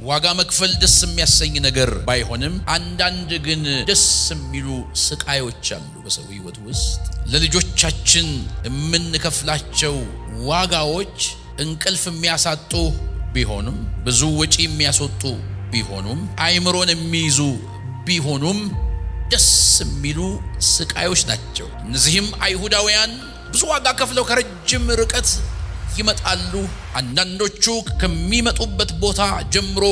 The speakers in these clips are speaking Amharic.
ዋጋ መክፈል ደስ የሚያሰኝ ነገር ባይሆንም አንዳንድ ግን ደስ የሚሉ ስቃዮች አሉ በሰው ሕይወት ውስጥ። ለልጆቻችን የምንከፍላቸው ዋጋዎች እንቅልፍ የሚያሳጡ ቢሆኑም፣ ብዙ ወጪ የሚያስወጡ ቢሆኑም፣ አይምሮን የሚይዙ ቢሆኑም ደስ የሚሉ ስቃዮች ናቸው። እነዚህም አይሁዳውያን ብዙ ዋጋ ከፍለው ከረጅም ርቀት ይመጣሉ። አንዳንዶቹ ከሚመጡበት ቦታ ጀምሮ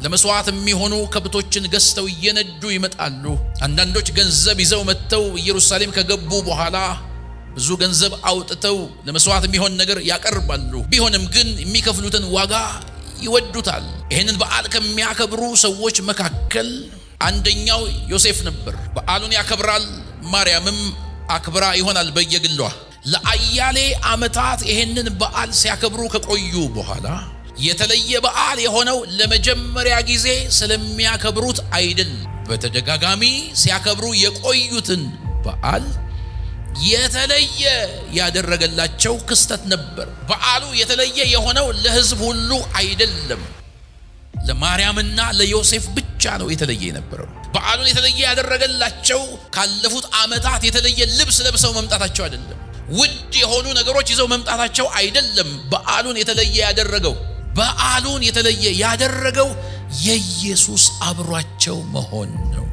ለመስዋዕት የሚሆኑ ከብቶችን ገዝተው እየነዱ ይመጣሉ። አንዳንዶች ገንዘብ ይዘው መጥተው ኢየሩሳሌም ከገቡ በኋላ ብዙ ገንዘብ አውጥተው ለመስዋዕት የሚሆን ነገር ያቀርባሉ። ቢሆንም ግን የሚከፍሉትን ዋጋ ይወዱታል። ይህንን በዓል ከሚያከብሩ ሰዎች መካከል አንደኛው ዮሴፍ ነበር። በዓሉን ያከብራል። ማርያምም አክብራ ይሆናል በየግሏ። ለአያሌ ዓመታት ይህንን በዓል ሲያከብሩ ከቆዩ በኋላ የተለየ በዓል የሆነው ለመጀመሪያ ጊዜ ስለሚያከብሩት አይደል። በተደጋጋሚ ሲያከብሩ የቆዩትን በዓል የተለየ ያደረገላቸው ክስተት ነበር። በዓሉ የተለየ የሆነው ለሕዝብ ሁሉ አይደለም፣ ለማርያምና ለዮሴፍ ብቻ ነው የተለየ የነበረው። በዓሉን የተለየ ያደረገላቸው ካለፉት ዓመታት የተለየ ልብስ ለብሰው መምጣታቸው አይደለም፣ ውድ የሆኑ ነገሮች ይዘው መምጣታቸው አይደለም። በዓሉን የተለየ ያደረገው የኢየሱስ አብሯቸው መሆን ነው።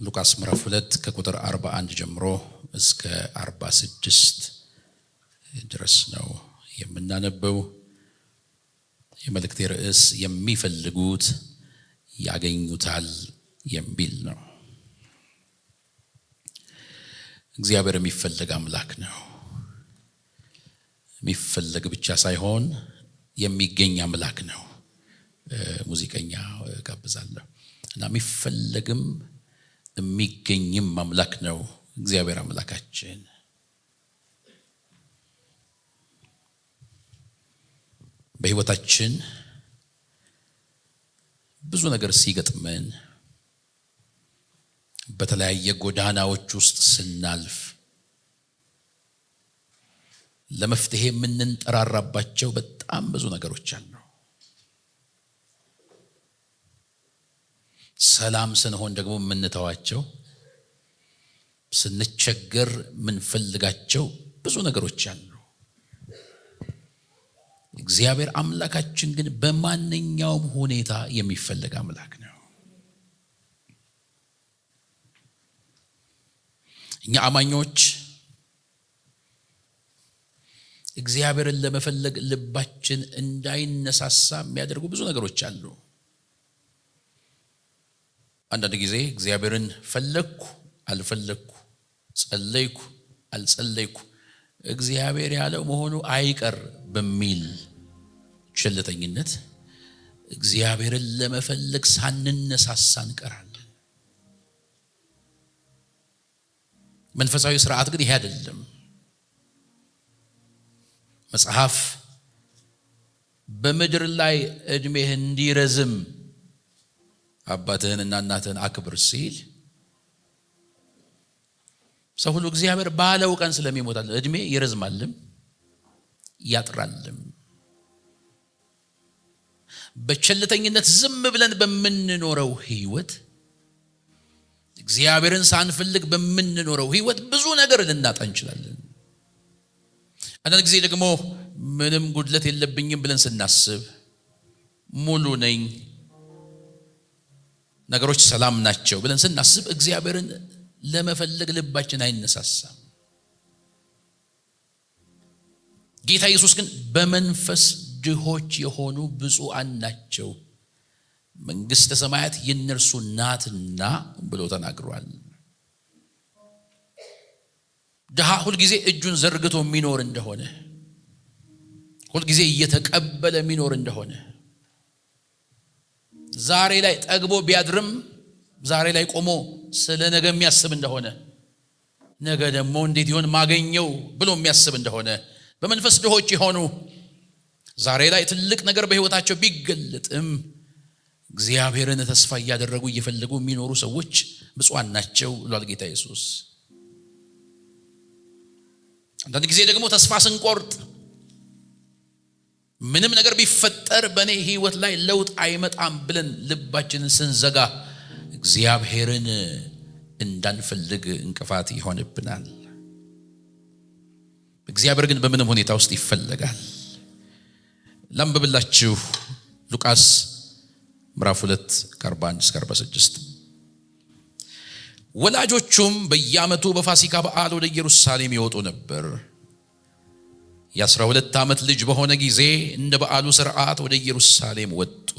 ሉቃስ ምዕራፍ 2 ከቁጥር 41 ጀምሮ እስከ 46 ድረስ ነው የምናነበው። የመልእክቴ ርዕስ የሚፈልጉት ያገኙታል የሚል ነው። እግዚአብሔር የሚፈልግ አምላክ ነው። የሚፈልግ ብቻ ሳይሆን የሚገኝ አምላክ ነው። ሙዚቀኛ ጋብዛለሁ እና የሚፈልግም የሚገኝም አምላክ ነው እግዚአብሔር አምላካችን። በሕይወታችን ብዙ ነገር ሲገጥመን፣ በተለያየ ጎዳናዎች ውስጥ ስናልፍ ለመፍትሄ የምንጠራራባቸው በጣም ብዙ ነገሮች አሉ። ሰላም ስንሆን ደግሞ የምንተዋቸው፣ ስንቸገር የምንፈልጋቸው ብዙ ነገሮች አሉ። እግዚአብሔር አምላካችን ግን በማንኛውም ሁኔታ የሚፈልግ አምላክ ነው። እኛ አማኞች እግዚአብሔርን ለመፈለግ ልባችን እንዳይነሳሳ የሚያደርጉ ብዙ ነገሮች አሉ። አንዳንድ ጊዜ እግዚአብሔርን ፈለግኩ አልፈለግኩ፣ ጸለይኩ አልጸለይኩ፣ እግዚአብሔር ያለው መሆኑ አይቀር በሚል ቸልተኝነት እግዚአብሔርን ለመፈለግ ሳንነሳሳ እንቀራለን። መንፈሳዊ ስርዓት ግን ይሄ አይደለም። መጽሐፍ በምድር ላይ እድሜህ እንዲረዝም አባትህንና እናትህን አክብር ሲል ሰው ሁሉ እግዚአብሔር ባለው ቀን ስለሚሞታል እድሜ ይረዝማልም ያጥራልም። በቸልተኝነት ዝም ብለን በምንኖረው ህይወት፣ እግዚአብሔርን ሳንፈልግ በምንኖረው ህይወት ብዙ ነገር ልናጣ እንችላለን። አንዳንድ ጊዜ ደግሞ ምንም ጉድለት የለብኝም ብለን ስናስብ፣ ሙሉ ነኝ፣ ነገሮች ሰላም ናቸው ብለን ስናስብ እግዚአብሔርን ለመፈለግ ልባችን አይነሳሳም። ጌታ ኢየሱስ ግን በመንፈስ ድሆች የሆኑ ብፁዓን ናቸው መንግሥተ ሰማያት የእነርሱ ናትና ብሎ ተናግሯል። ድሃ ሁልጊዜ እጁን ዘርግቶ የሚኖር እንደሆነ፣ ሁልጊዜ እየተቀበለ የሚኖር እንደሆነ፣ ዛሬ ላይ ጠግቦ ቢያድርም ዛሬ ላይ ቆሞ ስለ ነገ የሚያስብ እንደሆነ፣ ነገ ደግሞ እንዴት ይሆን ማገኘው ብሎ የሚያስብ እንደሆነ፣ በመንፈስ ድሆች የሆኑ ዛሬ ላይ ትልቅ ነገር በሕይወታቸው ቢገለጥም እግዚአብሔርን ተስፋ ያደረጉ እየፈለጉ የሚኖሩ ሰዎች ብፁዓን ናቸው ብሏል ጌታ ኢየሱስ። አንዳንድ ጊዜ ደግሞ ተስፋ ስንቆርጥ ምንም ነገር ቢፈጠር በኔ ህይወት ላይ ለውጥ አይመጣም ብለን ልባችንን ስንዘጋ እግዚአብሔርን እንዳንፈልግ እንቅፋት ይሆንብናል። እግዚአብሔር ግን በምንም ሁኔታ ውስጥ ይፈልጋል። ላንብብላችሁ ሉቃስ ምዕራፍ 2:41-46 ወላጆቹም በየዓመቱ በፋሲካ በዓል ወደ ኢየሩሳሌም ይወጡ ነበር። የ12 ዓመት ልጅ በሆነ ጊዜ እንደ በዓሉ ሥርዓት ወደ ኢየሩሳሌም ወጡ።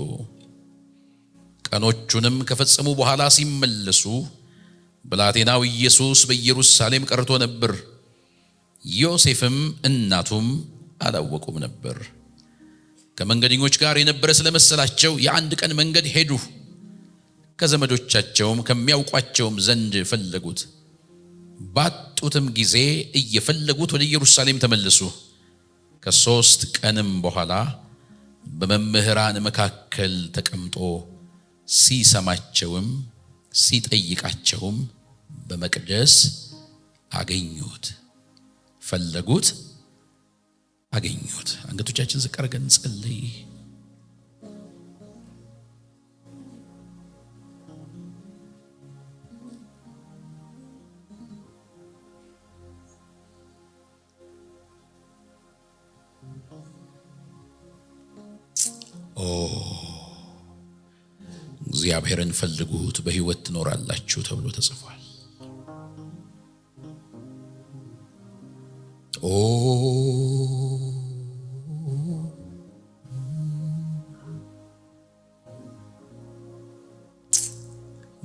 ቀኖቹንም ከፈጸሙ በኋላ ሲመለሱ ብላቴናው ኢየሱስ በኢየሩሳሌም ቀርቶ ነበር። ዮሴፍም እናቱም አላወቁም ነበር። ከመንገደኞች ጋር የነበረ ስለመሰላቸው የአንድ ቀን መንገድ ሄዱ። ከዘመዶቻቸውም ከሚያውቋቸውም ዘንድ ፈለጉት። ባጡትም ጊዜ እየፈለጉት ወደ ኢየሩሳሌም ተመለሱ። ከ3 ቀንም በኋላ በመምህራን መካከል ተቀምጦ ሲሰማቸውም ሲጠይቃቸውም በመቅደስ አገኙት። ፈለጉት፣ አገኙት። አንገቶቻችን ዝቅ አድርገን እንጸልይ። እግዚአብሔርን ፈልጉት በሕይወት ትኖራላችሁ ተብሎ ተጽፏል።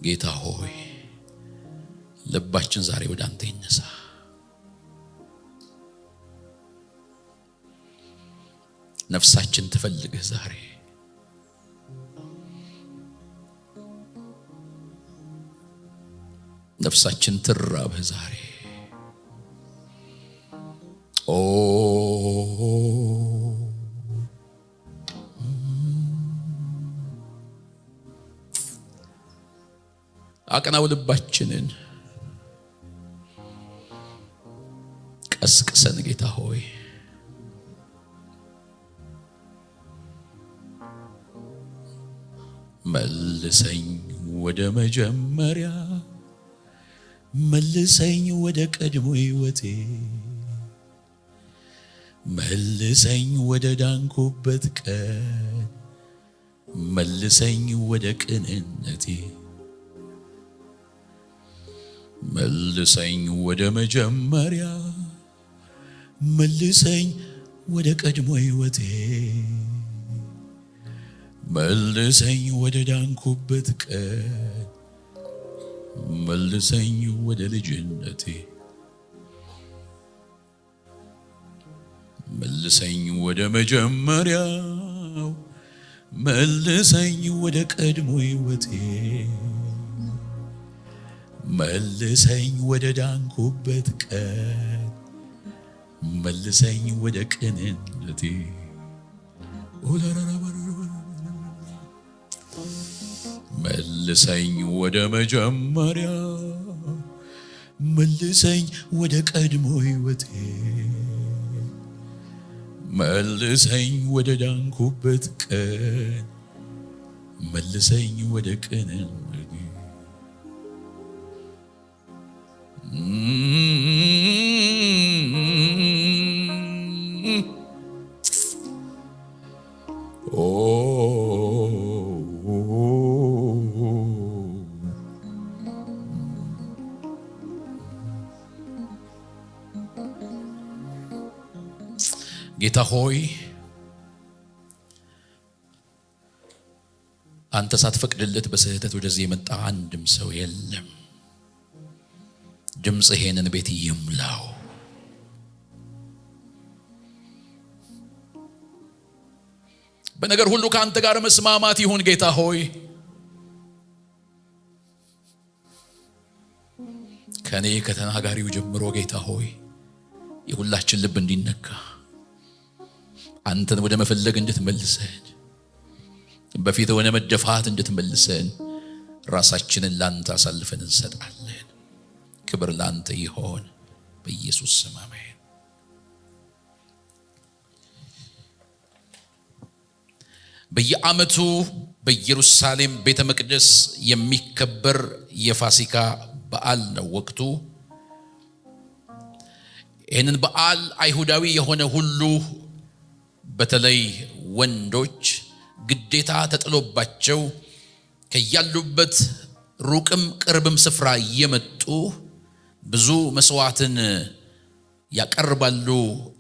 ጌታ ሆይ ልባችን ዛሬ ወደ አንተ ይነሳ። ነፍሳችን ትፈልግህ ዛሬ። ነፍሳችን ትራብህ ዛሬ። አቅናው ልባችንን ቀስቅሰን ጌታ ሆይ መልሰኝ ወደ መጀመሪያ፣ መልሰኝ ወደ ቀድሞ ሕይወቴ፣ መልሰኝ ወደ ዳንኩበት ቀን፣ መልሰኝ ወደ ቅንነቴ፣ መልሰኝ ወደ መጀመሪያ፣ መልሰኝ ወደ ቀድሞ ሕይወቴ፣ መልሰኝ ወደ ዳንኩበት ቀን፣ መልሰኝ ወደ ልጅነቴ፣ መልሰኝ ወደ መጀመሪያው፣ መልሰኝ ወደ ቀድሞ ሕይወቴ፣ መልሰኝ ወደ ዳንኩበት ቀን፣ መልሰኝ ወደ ቅንነቴ። መልሰኝ ወደ መጀመሪያ፣ መልሰኝ ወደ ቀድሞ ሕይወቴ፣ መልሰኝ ወደ ዳንኩበት ቀን፣ መልሰኝ ወደ ቅንነቴ። ጌታ ሆይ አንተ ሳትፈቅድለት በስህተት ወደዚህ የመጣ አንድም ሰው የለም። ድምጽህ ይሄንን ቤት ይምላው። በነገር ሁሉ ከአንተ ጋር መስማማት ይሁን ጌታ ሆይ። ከኔ ከተናጋሪው ጀምሮ ጌታ ሆይ የሁላችን ልብ እንዲነካ አንተን ወደ መፈለግ እንድትመልሰን በፊት ሆነ መደፋት እንድትመልሰን ራሳችንን ላንተ አሳልፈን እንሰጣለን። ክብር ላንተ ይሁን በኢየሱስ ስም አሜን። በየዓመቱ በኢየሩሳሌም ቤተ መቅደስ የሚከበር የፋሲካ በዓል ነው ወቅቱ። ይህንን በዓል አይሁዳዊ የሆነ ሁሉ በተለይ ወንዶች ግዴታ ተጥሎባቸው ከያሉበት ሩቅም ቅርብም ስፍራ እየመጡ ብዙ መስዋዕትን ያቀርባሉ።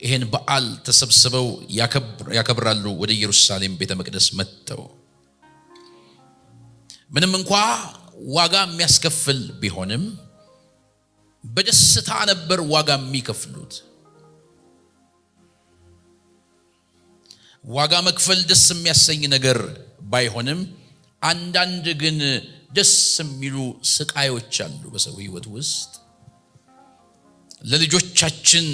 ይሄን በዓል ተሰብስበው ያከብራሉ። ወደ ኢየሩሳሌም ቤተ መቅደስ መጥተው ምንም እንኳን ዋጋ የሚያስከፍል ቢሆንም በደስታ ነበር ዋጋ የሚከፍሉት። ዋጋ መክፈል ደስ የሚያሰኝ ነገር ባይሆንም አንዳንድ ግን ደስ የሚሉ ስቃዮች አሉ በሰው ሕይወት ውስጥ። ለልጆቻችን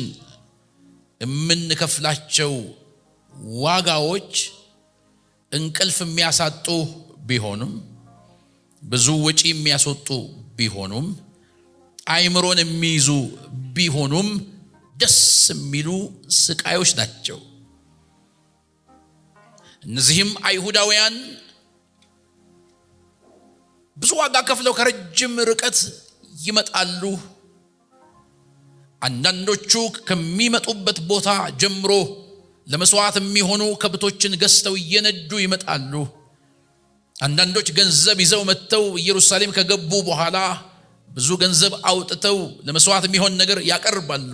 የምንከፍላቸው ዋጋዎች እንቅልፍ የሚያሳጡ ቢሆኑም ብዙ ወጪ የሚያስወጡ ቢሆኑም አይምሮን የሚይዙ ቢሆኑም ደስ የሚሉ ስቃዮች ናቸው። እነዚህም አይሁዳውያን ብዙ ዋጋ ከፍለው ከረጅም ርቀት ይመጣሉ። አንዳንዶቹ ከሚመጡበት ቦታ ጀምሮ ለመስዋዕት የሚሆኑ ከብቶችን ገዝተው እየነዱ ይመጣሉ። አንዳንዶች ገንዘብ ይዘው መጥተው ኢየሩሳሌም ከገቡ በኋላ ብዙ ገንዘብ አውጥተው ለመስዋዕት የሚሆን ነገር ያቀርባሉ።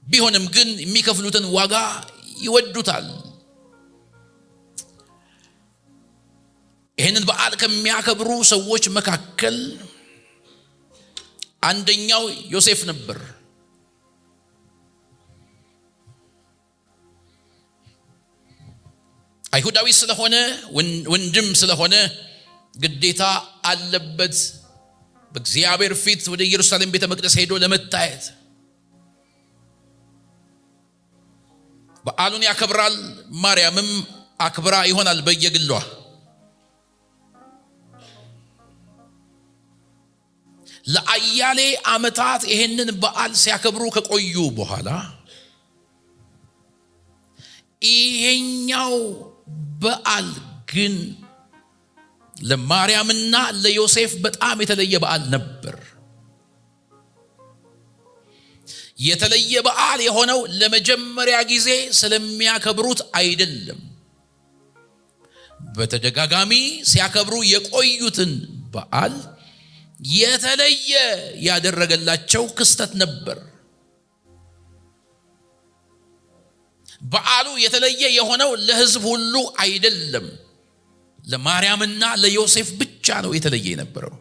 ቢሆንም ግን የሚከፍሉትን ዋጋ ይወዱታል። ይህንን በዓል ከሚያከብሩ ሰዎች መካከል አንደኛው ዮሴፍ ነበር። አይሁዳዊ ስለሆነ ወንድም ስለሆነ ግዴታ አለበት በእግዚአብሔር ፊት ወደ ኢየሩሳሌም ቤተ መቅደስ ሄዶ ለመታየት። በዓሉን ያከብራል። ማርያምም አክብራ ይሆናል በየግሏ። ለአያሌ ዓመታት ይሄንን በዓል ሲያከብሩ ከቆዩ በኋላ ይሄኛው በዓል ግን ለማርያምና ለዮሴፍ በጣም የተለየ በዓል ነበር። የተለየ በዓል የሆነው ለመጀመሪያ ጊዜ ስለሚያከብሩት አይደለም። በተደጋጋሚ ሲያከብሩ የቆዩትን በዓል የተለየ ያደረገላቸው ክስተት ነበር። በዓሉ የተለየ የሆነው ለሕዝብ ሁሉ አይደለም፣ ለማርያምና ለዮሴፍ ብቻ ነው የተለየ የነበረው።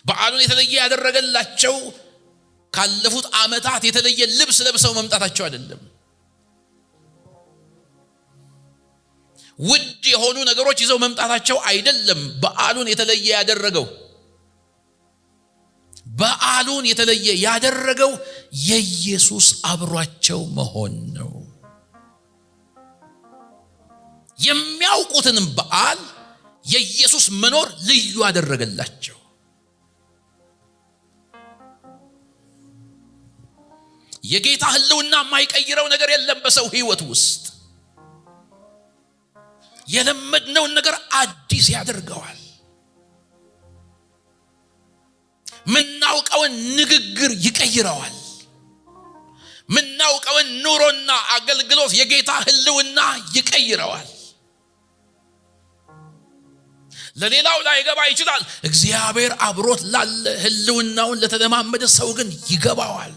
በዓሉን የተለየ ያደረገላቸው ካለፉት ዓመታት የተለየ ልብስ ለብሰው መምጣታቸው አይደለም። ውድ የሆኑ ነገሮች ይዘው መምጣታቸው አይደለም። በዓሉን የተለየ ያደረገው በዓሉን የተለየ ያደረገው የኢየሱስ አብሯቸው መሆን ነው። የሚያውቁትን በዓል የኢየሱስ መኖር ልዩ አደረገላቸው። የጌታ ሕልውና የማይቀይረው ነገር የለም በሰው ሕይወት ውስጥ። የለመድነውን ነገር አዲስ ያደርገዋል። ምናውቀውን ንግግር ይቀይረዋል። ምናውቀውን ኑሮና አገልግሎት የጌታ ሕልውና ይቀይረዋል። ለሌላው ላይገባ ይችላል። እግዚአብሔር አብሮት ላለ ሕልውናውን ለተለማመደ ሰው ግን ይገባዋል።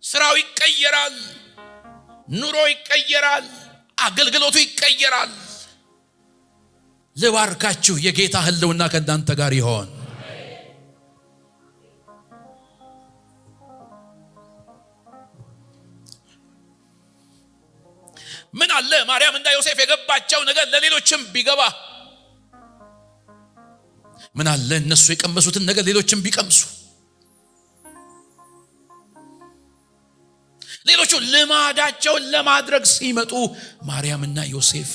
ስራው ይቀየራል፣ ኑሮ ይቀየራል፣ አገልግሎቱ ይቀየራል። ልባርካችሁ፣ የጌታ ሕልውና ከእናንተ ጋር ይሆን። ምን አለ ማርያም እና ዮሴፍ የገባቸው ነገር ለሌሎችም ቢገባ? ምን አለ እነሱ የቀመሱትን ነገር ሌሎችም ቢቀምሱ? ሌሎቹ ልማዳቸውን ለማድረግ ሲመጡ ማርያምና ዮሴፍ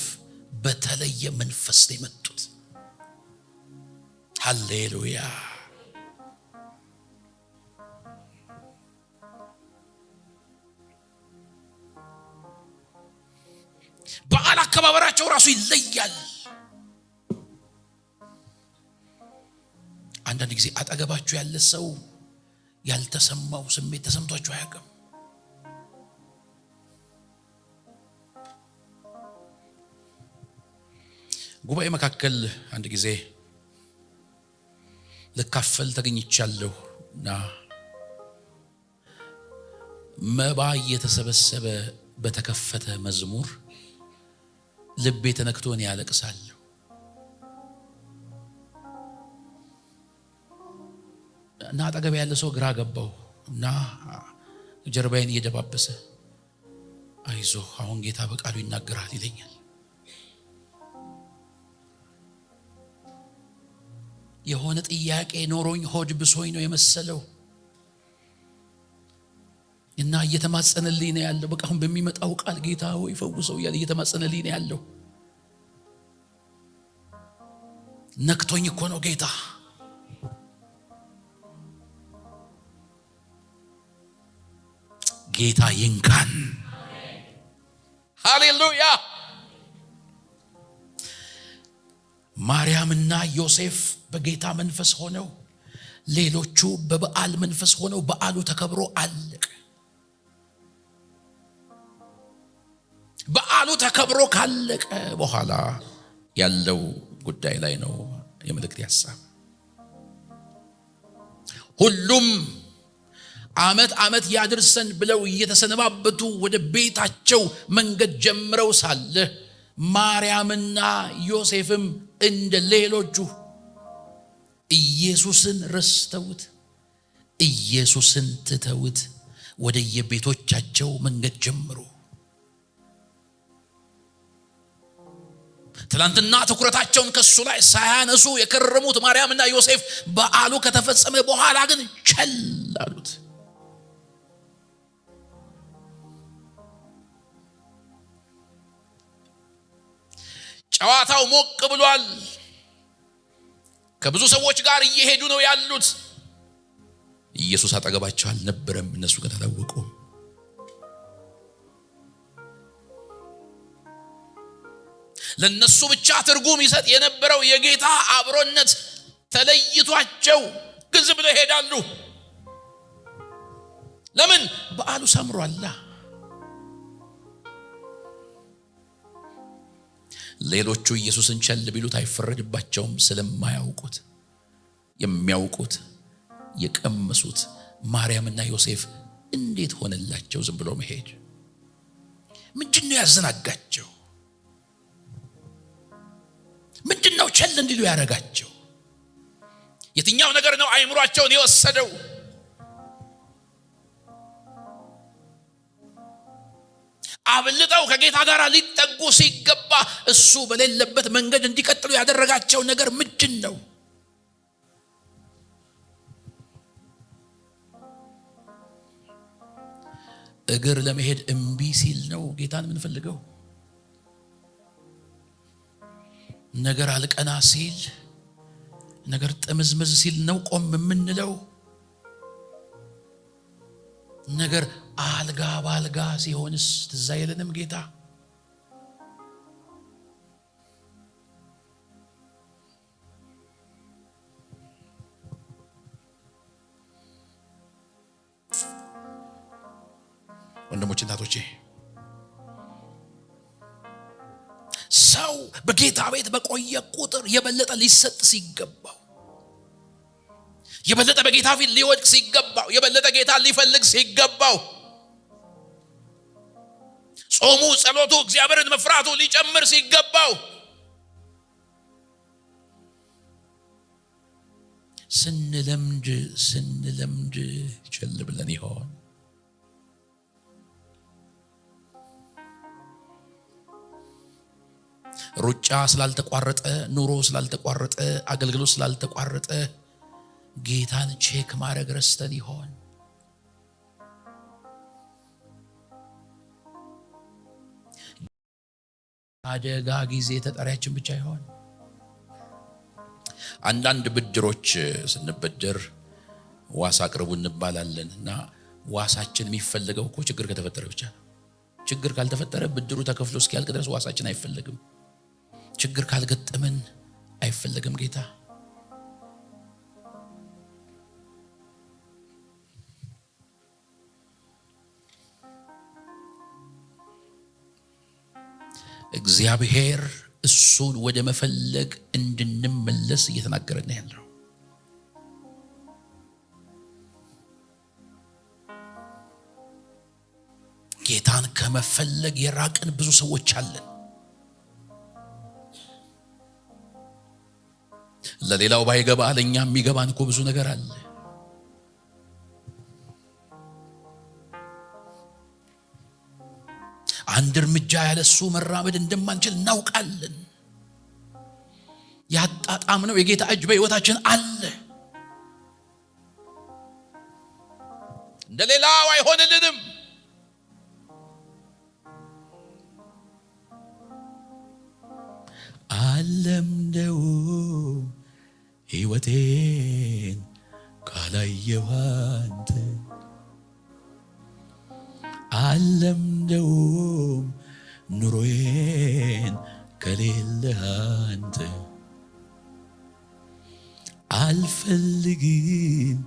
በተለየ መንፈስ የመጡት። ሃሌሉያ። በዓል አከባበራቸው ራሱ ይለያል። አንዳንድ ጊዜ አጠገባችሁ ያለ ሰው ያልተሰማው ስሜት ተሰምቷችሁ አያውቅም? ጉባኤ መካከል አንድ ጊዜ ልካፈል ተገኝቻለሁና መባ እየተሰበሰበ በተከፈተ መዝሙር ልቤ ተነክቶ እኔ ያለቅሳለሁ። እና አጠገብ ያለ ሰው ግራ ገባው እና ጀርባዬን እየደባበሰ አይዞህ አሁን ጌታ በቃሉ ይናገራል ይለኛል። የሆነ ጥያቄ ኖሮኝ ሆድ ብሶኝ ነው የመሰለው እና እየተማጸነልኝ ነው ያለው። በቃ አሁን በሚመጣው ቃል ጌታ ሆይ ፈውሰው እያለ እየተማጸነልኝ ነው ያለው። ነክቶኝ እኮ ነው ጌታ። ጌታ ይንካን። ሃሌሉያ። ማርያምና ዮሴፍ በጌታ መንፈስ ሆነው ሌሎቹ በበዓል መንፈስ ሆነው በዓሉ ተከብሮ አለቀ። በዓሉ ተከብሮ ካለቀ በኋላ ያለው ጉዳይ ላይ ነው የመልእክት ሐሳብ። ሁሉም ዓመት ያድርሰን ብለው እየተሰነባበቱ ወደ ቤታቸው መንገድ ጀምረው ሳለ ማርያምና ዮሴፍም እንደ ሌሎቹ ኢየሱስን ረስተውት ኢየሱስን ትተውት ወደ የቤቶቻቸው መንገድ ጀምሩ። ትላንትና ትኩረታቸውን ከሱ ላይ ሳያነሱ የከረሙት ማርያምና ዮሴፍ በዓሉ ከተፈጸመ በኋላ ግን ቸል አሉት። ጨዋታው ሞቅ ብሏል። ከብዙ ሰዎች ጋር እየሄዱ ነው ያሉት። ኢየሱስ አጠገባቸው አልነበረም። እነሱ ግን አላወቁም። ለነሱ ብቻ ትርጉም ይሰጥ የነበረው የጌታ አብሮነት ተለይቷቸው ግዝ ብለው ይሄዳሉ። ለምን? በዓሉ ሰምሯል። ሌሎቹ ኢየሱስን ቸል ቢሉት አይፈረድባቸውም ስለማያውቁት። የሚያውቁት የቀመሱት ማርያምና ዮሴፍ እንዴት ሆነላቸው ዝም ብሎ መሄድ? ምንድነው ያዘናጋቸው? ምንድነው ቸል እንዲሉ ያረጋቸው? የትኛው ነገር ነው አይምሯቸውን የወሰደው? አብልጠው ከጌታ ጋር ሊጠጉ ሲገባ እሱ በሌለበት መንገድ እንዲቀጥሉ ያደረጋቸው ነገር ምንድነው? እግር ለመሄድ እምቢ ሲል ነው ጌታን የምንፈልገው። ነገር አልቀና ሲል፣ ነገር ጥምዝምዝ ሲል ነው ቆም የምንለው። ነገር አልጋ ባልጋ ሲሆንስ ትዝ አይለንም ጌታ? ወንድሞቼ እናቶቼ፣ ሰው በጌታ ቤት በቆየ ቁጥር የበለጠ ሊሰጥ ሲገባው፣ የበለጠ በጌታ ፊት ሊወድቅ ሲገባው፣ የበለጠ ጌታ ሊፈልግ ሲገባው፣ ጾሙ፣ ጸሎቱ፣ እግዚአብሔርን መፍራቱ ሊጨምር ሲገባው ስንለምድ ቸል ብለን ይሆን? ሩጫ ስላልተቋረጠ፣ ኑሮ ስላልተቋረጠ፣ አገልግሎት ስላልተቋረጠ ጌታን ቼክ ማድረግ ረስተን ይሆን? አደጋ ጊዜ ተጠሪያችን ብቻ ይሆን? አንዳንድ ብድሮች ስንበደር ዋስ አቅርቡ እንባላለንና ዋሳችን የሚፈልገው እኮ ችግር ከተፈጠረ ብቻ ነው። ችግር ካልተፈጠረ ብድሩ ተከፍሎ እስኪያልቅ ድረስ ዋሳችን አይፈልግም። ችግር ካልገጠመን አይፈልግም ጌታ። እግዚአብሔር እሱን ወደ መፈለግ እንድንመለስ እየተናገረን ያለው ጌታን ከመፈለግ የራቅን ብዙ ሰዎች አለን። ለሌላው ባይገባ ለኛ የሚገባን እኮ ብዙ ነገር አለ። አንድ እርምጃ ያለሱ መራመድ እንደማንችል እናውቃለን። ያጣጣምነው የጌታ እጅ በሕይወታችን አለ። እንደሌላው አይሆንልንም። አለምደው ሕይወቴን ካላየሁ አንተ አለምደውም ኑሮዬን ከሌለህ አንተ አልፈልግም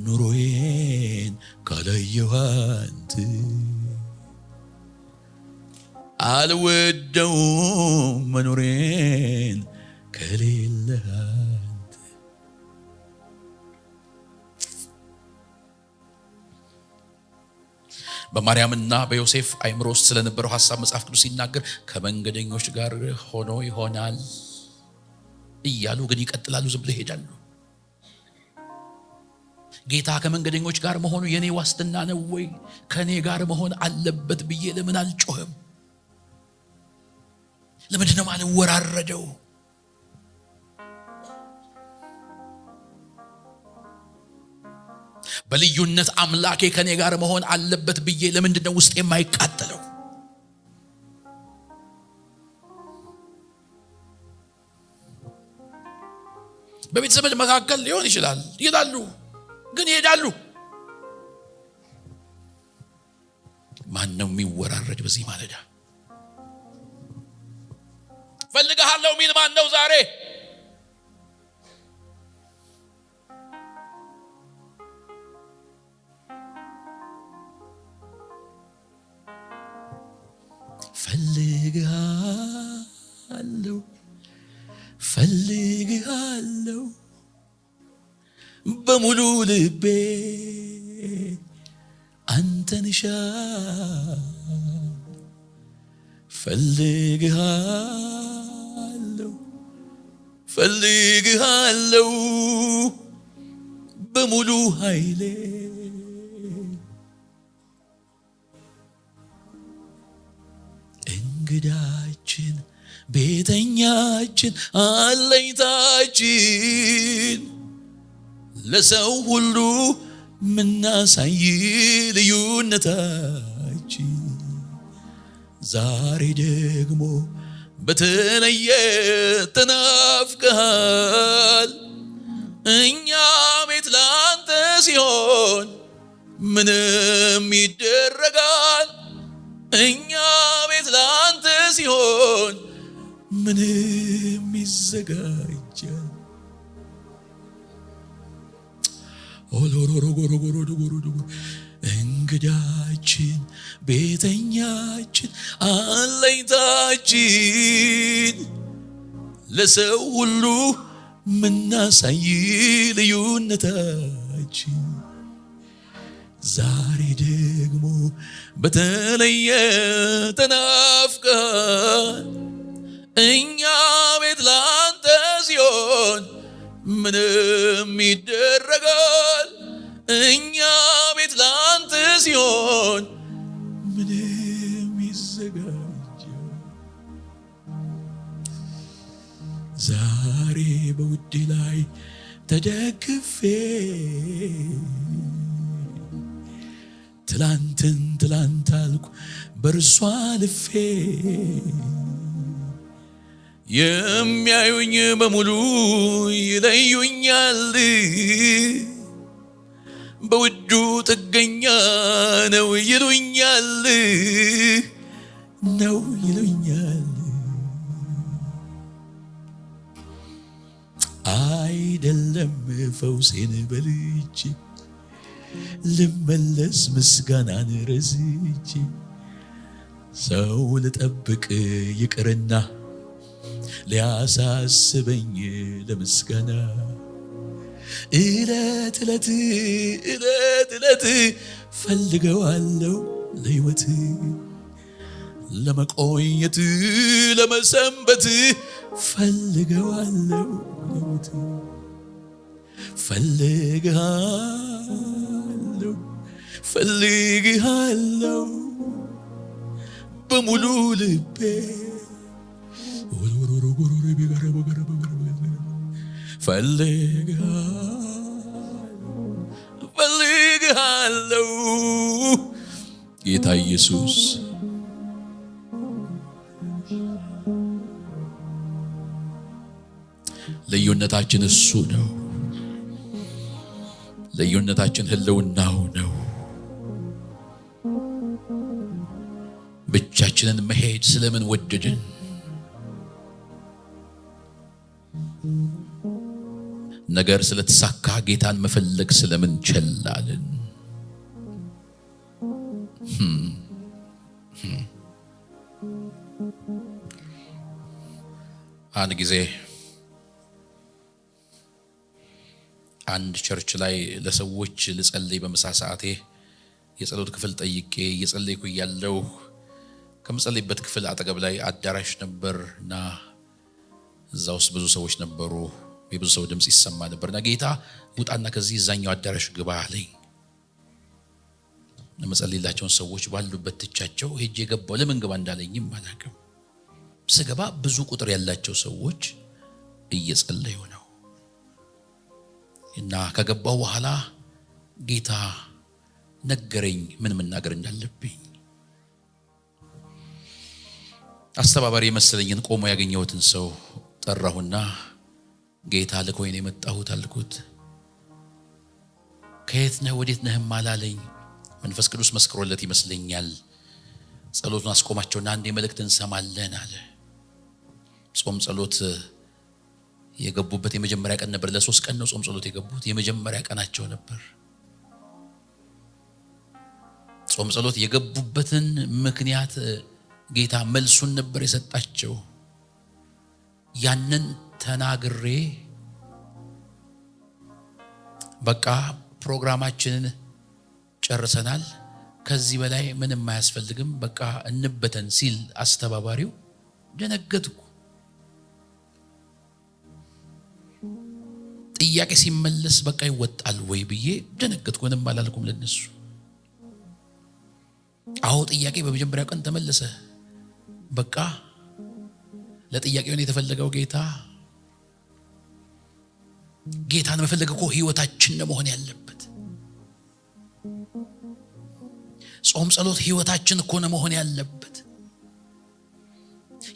ኑሮዬን ካላየሁ አንተ አልወደውም መኖሬን ከሌለህ አንተ። በማርያምና በዮሴፍ አይምሮ ውስጥ ስለነበረው ሐሳብ መጽሐፍ ቅዱስ ሲናገር ከመንገደኞች ጋር ሆኖ ይሆናል እያሉ ግን ይቀጥላሉ፣ ዝም ብለው ይሄዳሉ። ጌታ ከመንገደኞች ጋር መሆኑ የኔ ዋስትና ነው ወይ? ከኔ ጋር መሆን አለበት ብዬ ለምን አልጮህም? ለምንድን ነው የማልወራረደው? በልዩነት አምላኬ ከኔ ጋር መሆን አለበት ብዬ ለምንድን ነው ውስጥ የማይቃጠለው? በቤተሰብ መካከል ሊሆን ይችላል፣ ይሄዳሉ፣ ግን ይሄዳሉ። ማን ነው የሚወራረድ በዚህ ማለዳ? ፈልግሃለሁ ሚል ማን ነው ዛሬ? ፈልግሃለሁ ፈልግሃለሁ በሙሉ ልቤ አንተን ሻለሁ ፈልግሃለሁ ፈልግሃለሁ በሙሉ ኃይሌ እንግዳችን ቤተኛችን አለኝታችን ለሰው ሁሉ ምናሳይ ልዩነታችን ዛሬ ደግሞ በተለየ ተናፍቀሃል። እኛ ቤት ላንተ ሲሆን ምንም ይደረጋል። እኛ ቤት ላንተ ሲሆን ምንም ይዘጋጃል። እንግዳችን ቤተኛችን አለኝታችን ለሰው ሁሉ ምናሳይ ልዩነታችን ዛሬ ደግሞ በተለየ ተናፍቀሃል። እኛ ቤት ላንተ ሲሆን ምንም ይደረጋል። እኛ ቤት ላንተ ሲሆን ምንም ይዘጋጃል። ዛሬ በውዴ ላይ ተደግፌ ትላንትን ትላንት አልኩ በርሷ ልፌ የሚያዩኝ በሙሉ ይለዩኛል። በውዱ ጥገኛ ነው ይሉኛል ይሉኛል። አይደለም ፈውሴን በልቼ ልመለስ ምስጋናን ረስቼ ሰው ልጠብቅ ይቅርና ሊያሳስበኝ ለምስጋና እለት እለት ፈልገዋለሁ ለሕይወት ለመቆየት ለመሰንበት ፈልገዋለሁ ለሕይወት ፈልግሃለሁ በሙሉ ልቤ ፈልግሃለሁ ጌታ ኢየሱስ። ልዩነታችን እሱ ነው። ልዩነታችን ህልውናው ነው። ብቻችንን መሄድ ስለምን ወደድን? ነገር ስለተሳካ ጌታን መፈለግ ስለምን ቸላልን? አንድ ጊዜ አንድ ቸርች ላይ ለሰዎች ልጸልይ በምሳ ሰዓቴ የጸሎት ክፍል ጠይቄ እየጸለይኩ እያለሁ ከምጸልይበት ክፍል አጠገብ ላይ አዳራሽ ነበርና እዛ ውስጥ ብዙ ሰዎች ነበሩ። የብዙ ሰው ድምጽ ይሰማ ነበርና ጌታ ውጣና ከዚህ እዛኛው አዳራሽ ግባ አለኝ። ለመጸልይላቸውን ሰዎች ባሉበት ትቻቸው ሄጄ ገባሁ። ለምን ግባ እንዳለኝም አላውቅም። ስገባ ብዙ ቁጥር ያላቸው ሰዎች እየጸለዩ ነው እና ከገባሁ በኋላ ጌታ ነገረኝ ምን መናገር እንዳለብኝ። አስተባባሪ መሰለኝን ቆሞ ያገኘሁትን ሰው ጠራሁና ጌታ ልኮኝ ነው የመጣሁት አልኩት። ከየት ነህ ወዴት ነህም አላለኝ። መንፈስ ቅዱስ መስክሮለት ይመስለኛል። ጸሎቱን አስቆማቸውና አንዴ መልእክት እንሰማለን አለ። ጾም ጸሎት የገቡበት የመጀመሪያ ቀን ነበር። ለ3 ቀን ነው ጾም ጸሎት የገቡት። የመጀመሪያ ቀናቸው ነበር። ጾም ጸሎት የገቡበትን ምክንያት ጌታ መልሱን ነበር የሰጣቸው። ያንን ተናግሬ በቃ ፕሮግራማችንን ጨርሰናል፣ ከዚህ በላይ ምንም አያስፈልግም፣ በቃ እንበተን ሲል አስተባባሪው ደነገጥኩ። ጥያቄ ሲመለስ በቃ ይወጣል ወይ ብዬ ደነገጥኩ። ምንም አላልኩም ለነሱ። አዎ ጥያቄ በመጀመሪያው ቀን ተመለሰ። በቃ ለጥያቄው የተፈለገው ጌታን መፈለግ እኮ ህይወታችን ነው መሆን ያለበት። ጾም ጸሎት ህይወታችን እኮ ነው መሆን ያለበት።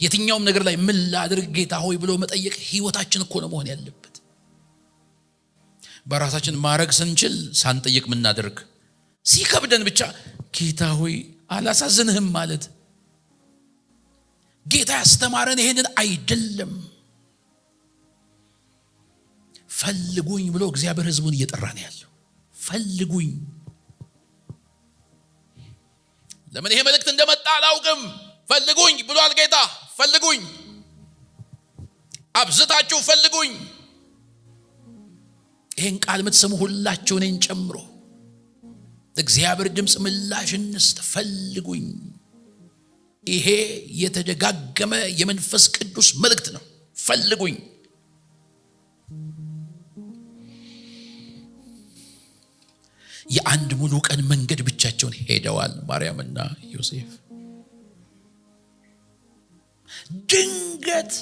የትኛውም ነገር ላይ ምን ላድርግ ጌታ ሆይ ብሎ መጠየቅ ህይወታችን እኮ ነው መሆን ያለበት። በራሳችን ማድረግ ስንችል ሳንጠይቅ ምን እናደርግ ሲከብደን ብቻ ጌታ ሆይ አላሳዝንህም ማለት ጌታ ያስተማረን ይሄንን አይደለም። ፈልጉኝ ብሎ እግዚአብሔር ህዝቡን እየጠራ ነው ያለው። ፈልጉኝ። ለምን ይሄ መልእክት እንደመጣ አላውቅም። ፈልጉኝ ብሏል ጌታ። ፈልጉኝ፣ አብዝታችሁ ፈልጉኝ። ይሄን ቃል የምትሰሙ ሁላችሁ እኔን ጨምሮ እግዚአብሔር ድምጽ ምላሽ እንስጥ። ፈልጉኝ። ይሄ የተደጋገመ የመንፈስ ቅዱስ መልእክት ነው። ፈልጉኝ። የአንድ ሙሉ ቀን መንገድ ብቻቸውን ሄደዋል ማርያምና ዮሴፍ። ድንገት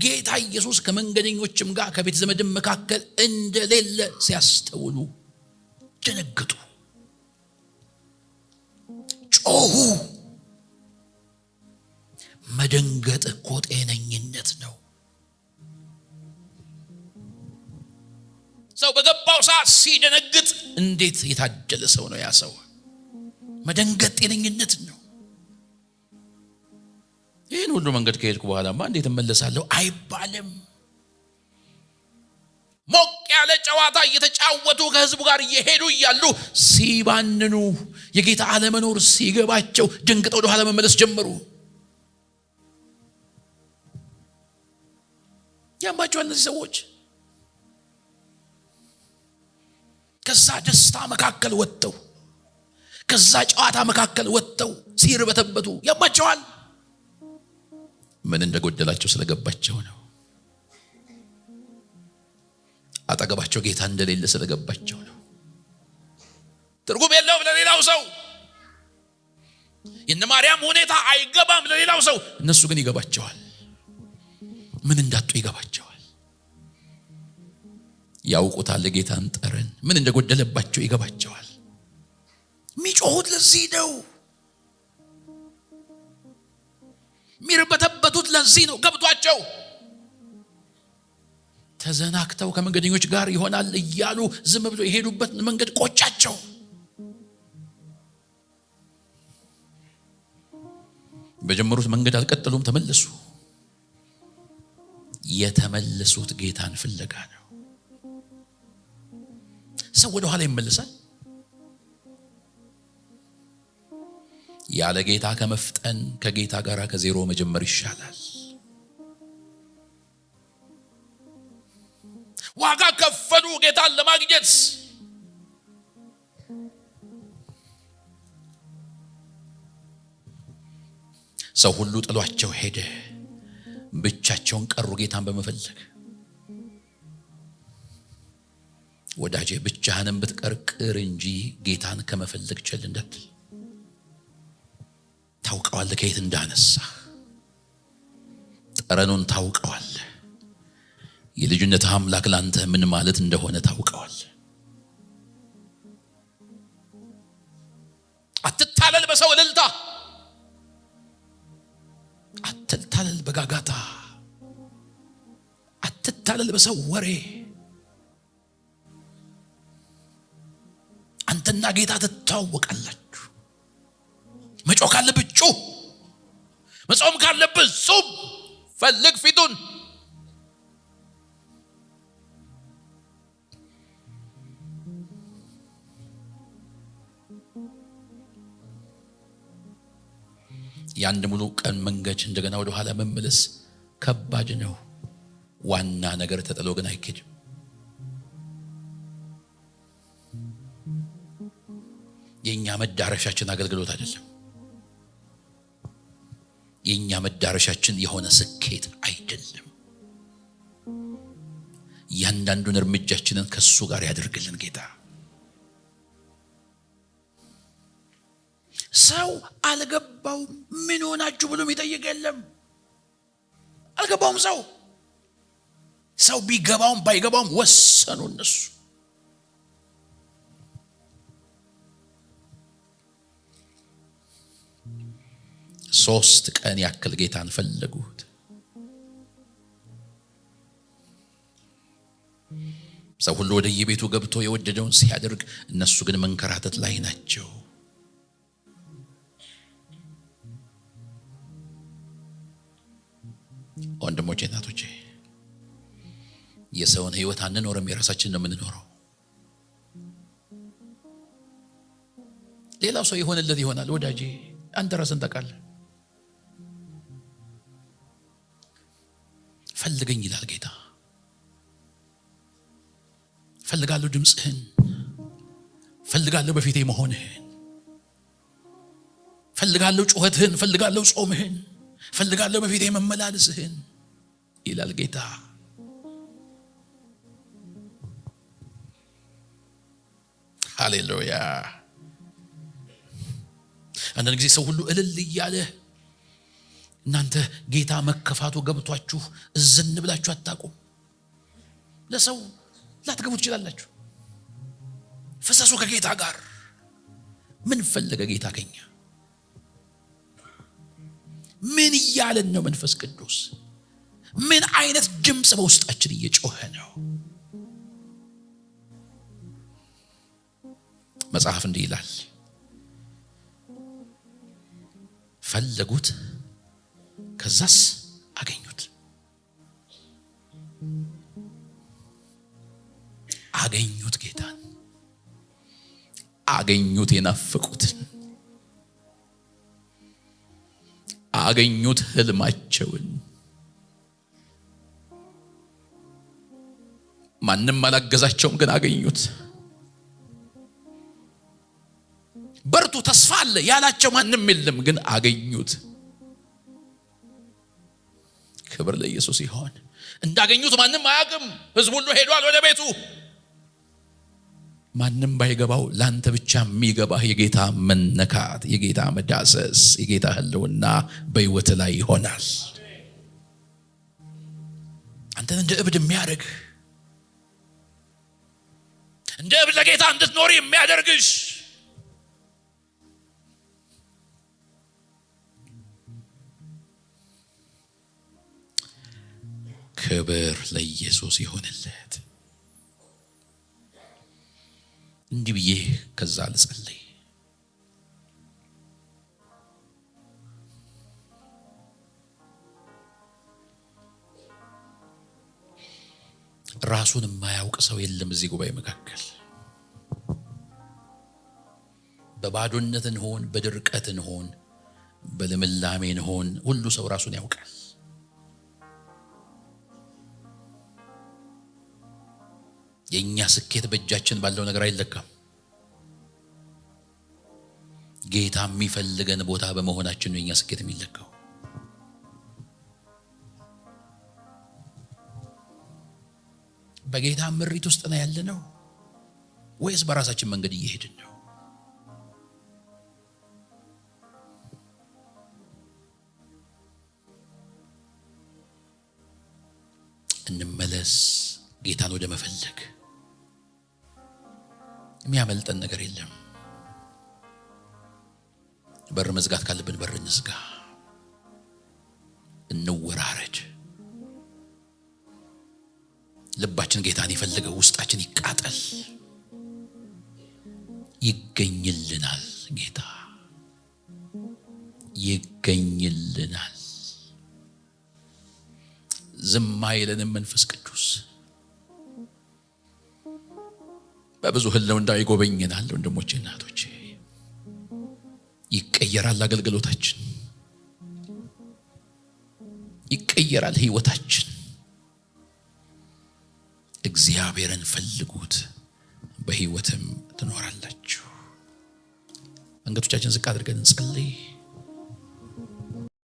ጌታ ኢየሱስ ከመንገደኞችም ጋር ከቤተ ዘመድም መካከል እንደሌለ ሲያስተውሉ ደነገጡ፣ ጮሁ። መደንገጥ እኮ ጤነኝነት ነው። ሰው በገባው ሰዓት ሲደነግጥ እንዴት የታደለ ሰው ነው ያ ሰው። መደንገጥ ጤነኝነት ነው። ይህን ሁሉ መንገድ ከሄድኩ በኋላማ እንዴት እመለሳለሁ አይባልም። ሞቅ ያለ ጨዋታ እየተጫወቱ ከህዝቡ ጋር እየሄዱ እያሉ ሲባንኑ የጌታ አለመኖር ሲገባቸው ደንግጠው ወደ ኋላ መመለስ ጀመሩ። ያማቸዋል እነዚህ ሰዎች። ከዛ ደስታ መካከል ወጥተው ከዛ ጨዋታ መካከል ወጥተው ሲርበተበቱ ያማቸዋል። ምን እንደጎደላቸው ስለገባቸው ነው። አጠገባቸው ጌታ እንደሌለ ስለገባቸው ነው። ትርጉም የለውም ለሌላው ሰው። የነ ማርያም ሁኔታ አይገባም ለሌላው ሰው፣ እነሱ ግን ይገባቸዋል። ምን እንዳጡ ይገባቸዋል። ያውቁታል ጌታን ጠረን፣ ምን እንደጎደለባቸው ይገባቸዋል። ሚጮሁት ለዚህ ነው። ሚርበተበቱት ለዚህ ነው። ገብቷቸው ተዘናክተው ከመንገደኞች ጋር ይሆናል እያሉ ዝም ብሎ የሄዱበት መንገድ ቆጫቸው። በጀመሩት መንገድ አልቀጠሉም፣ ተመለሱ። የተመለሱት ጌታን ፍለጋ ነው። ሰው ወደ ኋላ ይመለሳል? ያለ ጌታ ከመፍጠን ከጌታ ጋር ከዜሮ መጀመር ይሻላል። ዋጋ ከፈሉ ጌታን ለማግኘት። ሰው ሁሉ ጥሏቸው ሄደ፣ ብቻቸውን ቀሩ ጌታን በመፈለግ። ወዳጄ ብቻህንም ብትቀርቅር እንጂ ጌታን ከመፈለግ ቸል እንዳትል። ታውቀዋለህ ከየት እንዳነሳ፣ ጠረኑን ታውቀዋለህ። የልጅነትህ አምላክ ላንተ ምን ማለት እንደሆነ ታውቀዋለህ። አትታለል በሰው እልልታ፣ አትታለል በጋጋታ፣ አትታለል በሰው ወሬ። አንተና ጌታ ትታወቃላችሁ። መጮህ ካለብህ ጩህ፣ መጾም ካለብህ ጾም፣ ፈልግ ፊቱን። የአንድ ሙሉ ቀን መንገድ እንደገና ወደ ኋላ መመለስ ከባድ ነው። ዋና ነገር ተጥሎ ግን አይኬድም። የኛ መዳረሻችን አገልግሎት አይደለም። የኛ መዳረሻችን የሆነ ስኬት አይደለም። ያንዳንዱን እርምጃችንን ከሱ ጋር ያድርግልን ጌታ። ሰው አልገባውም ምን ሆናችሁ ብሎ የሚጠይቅ የለም። አልገባውም። ሰው ቢገባውም ባይገባውም ወሰኑ እነሱ። ሶስት ቀን ያክል ጌታን ፈለጉት። ሰው ሁሉ ወደ የቤቱ ገብቶ የወደደውን ሲያደርግ፣ እነሱ ግን መንከራተት ላይ ናቸው። ወንድሞቼ እናቶቼ፣ የሰውን ህይወት አንኖርም፣ የራሳችንን ነው የምንኖረው። ሌላው ሰው የሆነለት ይሆናል። ወዳጄ አንተ ራስን ታውቃለህ። ፈልገኝ ይላል ጌታ። ፈልጋለሁ ድምፅህን፣ ፈልጋለሁ በፊቴ መሆንህን፣ ፈልጋለሁ ጩኸትህን፣ ፈልጋለሁ ጾምህን፣ ፈልጋለሁ በፊቴ መመላለስህን ይላል ጌታ። ሃሌሉያ። አንዳንድ ጊዜ ሰው ሁሉ እልል እያለ እናንተ ጌታ መከፋቱ ገብቷችሁ እዝን ብላችሁ አታውቁም። ለሰው ላትገቡ ትችላላችሁ። ፈሰሱ ከጌታ ጋር። ምን ፈለገ ጌታ ከኛ? ምን እያለን ነው? መንፈስ ቅዱስ ምን አይነት ድምጽ በውስጣችን እየጮኸ ነው? መጽሐፍ እንዲህ ይላል፣ ፈለጉት ከዛስ አገኙት። አገኙት ጌታን፣ አገኙት የናፈቁትን፣ አገኙት ህልማቸውን። ማንም አላገዛቸውም፣ ግን አገኙት። በርቱ ተስፋ አለ ያላቸው ማንም የለም፣ ግን አገኙት። ክብር ለኢየሱስ ይሁን። እንዳገኙት ማንም አያውቅም። ህዝብ ሁሉ ሄዷል ወደ ቤቱ። ማንም ባይገባው ላንተ ብቻ የሚገባህ የጌታ መነካት፣ የጌታ መዳሰስ፣ የጌታ ህልውና በህይወት ላይ ይሆናል። አንተን እንደ እብድ የሚያደርግ፣ እንደ እብድ ለጌታ እንድትኖር የሚያደርግሽ ክብር ለኢየሱስ ይሁንለት። እንዲህ ብዬ ከዛ ልጸልይ። ራሱን የማያውቅ ሰው የለም እዚህ ጉባኤ መካከል። በባዶነት እንሆን፣ በድርቀት እንሆን፣ በልምላሜ እንሆን፣ ሁሉ ሰው ራሱን ያውቃል። የኛ ስኬት በእጃችን ባለው ነገር አይለካም። ጌታ የሚፈልገን ቦታ በመሆናችን ነው የኛ ስኬት የሚለካው። በጌታ ምሪት ውስጥ ነው ያለነው ወይስ በራሳችን መንገድ እየሄድን ነው? እንመለስ ጌታን ወደ መፈለግ። የሚያመልጠን ነገር የለም። በር መዝጋት ካለብን በር እንዝጋ፣ እንወራረድ። ልባችን ጌታን ይፈልገው፣ ውስጣችን ይቃጠል። ይገኝልናል፣ ጌታ ይገኝልናል። ዝም አይለንም መንፈስ ቅዱስ። በብዙ ህልውና ይጎበኘናል። ወንድሞቼ እናቶቼ፣ ይቀየራል አገልግሎታችን፣ ይቀየራል ህይወታችን። እግዚአብሔርን ፈልጉት በህይወትም ትኖራላችሁ። አንገቶቻችን ዝቅ አድርገን እንጸልይ።